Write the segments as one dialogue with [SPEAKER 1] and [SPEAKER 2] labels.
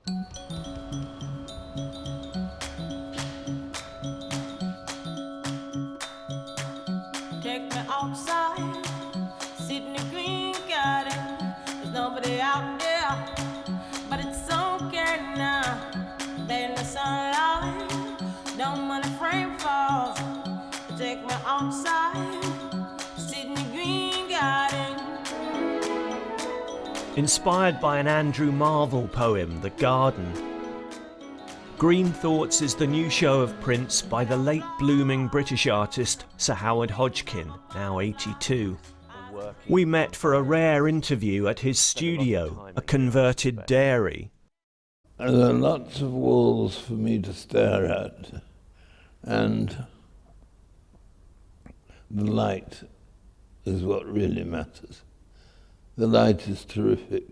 [SPEAKER 1] Take me outside, sit in the green garden. There's nobody out there, but it's okay now. Lay in the sunlight, don't when the frame falls. Take me outside, sit in the green garden.
[SPEAKER 2] Inspired by an Andrew Marvell poem, The Garden, Green Thoughts is the new show of prints by the late blooming British artist Sir Howard Hodgkin, now 82. We met for a rare interview at his studio, a converted dairy.
[SPEAKER 3] There are lots of walls for me to stare at, and the light is what really matters. The light is terrific.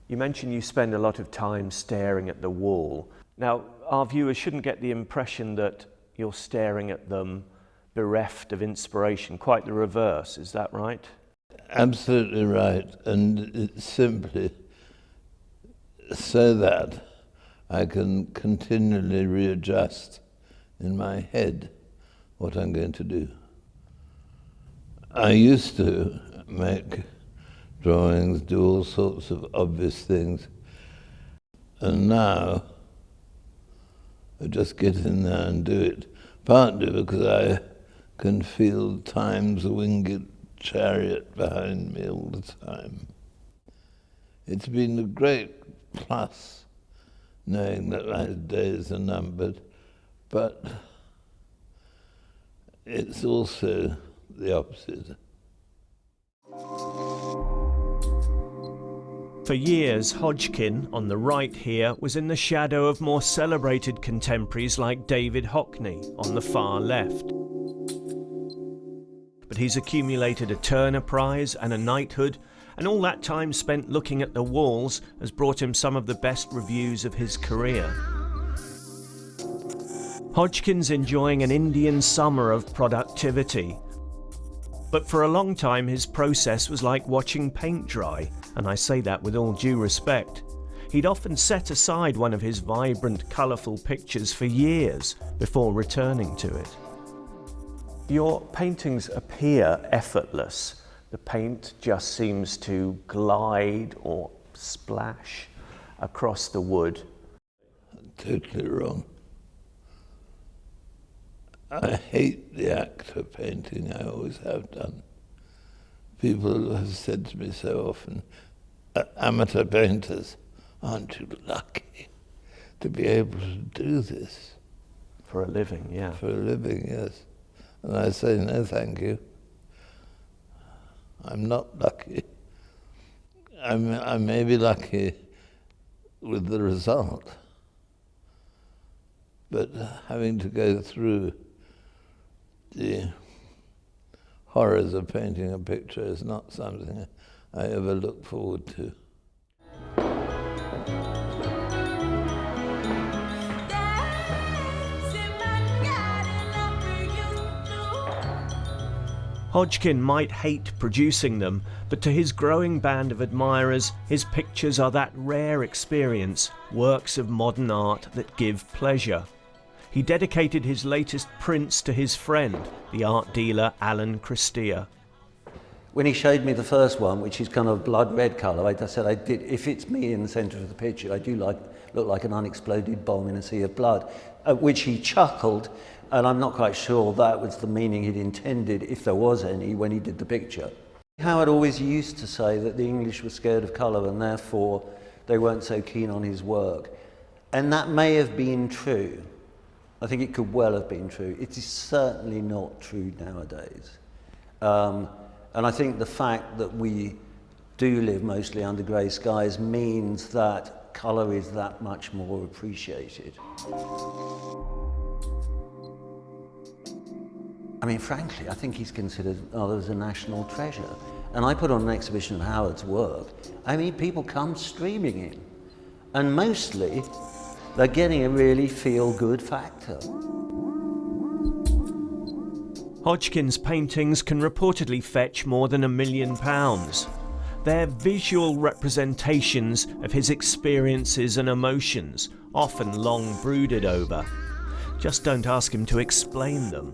[SPEAKER 2] You mentioned you spend a lot of time staring at the wall. Now, our viewers shouldn't get the impression that you're staring at them bereft of inspiration. Quite the reverse, is that right?
[SPEAKER 3] Absolutely right, and it's simply so that I can continually readjust in my head what I'm going to do. I used to make drawings, do all sorts of obvious things, and now I just get in there and do it, partly because I can feel time's winged chariot behind me all the time. It's been a great plus knowing that my days are numbered, but it's also the opposite.
[SPEAKER 2] For years, Hodgkin, on the right here, was in the shadow of more celebrated contemporaries like David Hockney, on the far left. But he's accumulated a Turner Prize and a knighthood, and all that time spent looking at the walls has brought him some of the best reviews of his career. Hodgkin's enjoying an Indian summer of productivity. But for a long time his process was like watching paint dry, and I say that with all due respect. He'd often set aside one of his vibrant, colourful pictures for years before returning to it. Your paintings appear effortless. The paint just seems to glide or splash across the wood.
[SPEAKER 3] Totally wrong. I hate the act of painting, I always have done. People have said to me so often, amateur painters, aren't you lucky to be able to do this?
[SPEAKER 2] For a living, yeah.
[SPEAKER 3] For a living, yes. And I say, no, thank you. I'm not lucky. I may be lucky with the result, but having to go through the horrors of painting a picture is not something I ever look forward to.
[SPEAKER 2] Hodgkin might hate producing them, but to his growing band of admirers, his pictures are that rare experience, works of modern art that give pleasure. He dedicated his latest prints to his friend, the art dealer Alan Cristea.
[SPEAKER 4] When he showed me the first one, which is kind of blood red colour, I said, if it's me in the centre of the picture, I do look like an unexploded bomb in a sea of blood, at which he chuckled, and I'm not quite sure that was the meaning he'd intended, if there was any, when he did the picture. Howard always used to say that the English were scared of colour and therefore they weren't so keen on his work. And that may have been true. I think it could well have been true. It is certainly not true nowadays. And I think the fact that we do live mostly under grey skies means that colour is that much more appreciated. I mean, frankly, I think he's considered as a national treasure. And I put on an exhibition of Howard's work. I mean, people come streaming in. And mostly, they're getting a really feel-good factor.
[SPEAKER 2] Hodgkin's paintings can reportedly fetch more than £1 million. They're visual representations of his experiences and emotions, often long brooded over. Just don't ask him to explain them.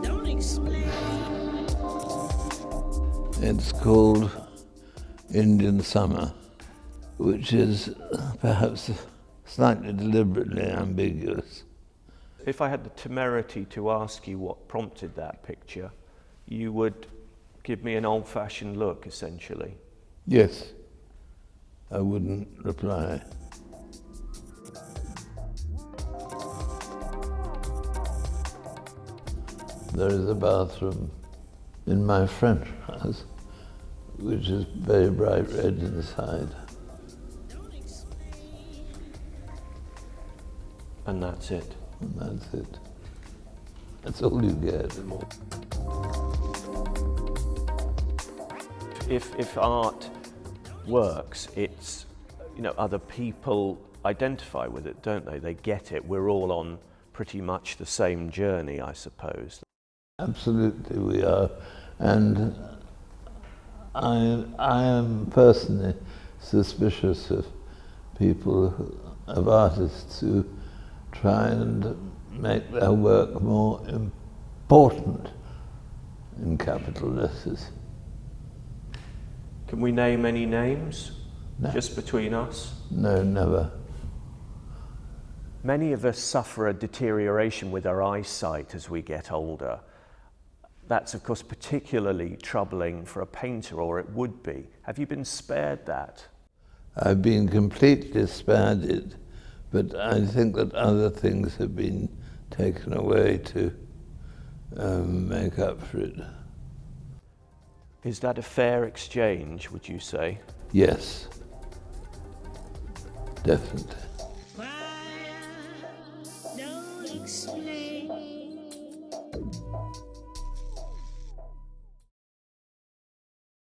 [SPEAKER 1] Don't explain.
[SPEAKER 3] It's called Indian Summer, which is perhaps slightly deliberately ambiguous.
[SPEAKER 2] If I had the temerity to ask you what prompted that picture, you would give me an old-fashioned look, essentially.
[SPEAKER 3] Yes, I wouldn't reply. There is a bathroom in my French house, which is very bright red inside.
[SPEAKER 2] And that's it.
[SPEAKER 3] And that's it. That's all you get.
[SPEAKER 2] If art works, it's, other people identify with it, don't they? They get it. We're all on pretty much the same journey, I suppose.
[SPEAKER 3] Absolutely we are. And I am personally suspicious of people, of artists who try and make their work more important in capital letters.
[SPEAKER 2] Can we name any names?
[SPEAKER 3] No.
[SPEAKER 2] Just between us?
[SPEAKER 3] No, never.
[SPEAKER 2] Many of us suffer a deterioration with our eyesight as we get older. That's, of course, particularly troubling for a painter, or it would be. Have you been spared that?
[SPEAKER 3] I've been completely spared it, but I think that other things have been taken away to make up for it.
[SPEAKER 2] Is that a fair exchange, would you say?
[SPEAKER 3] Yes, definitely.
[SPEAKER 1] Why don't explain?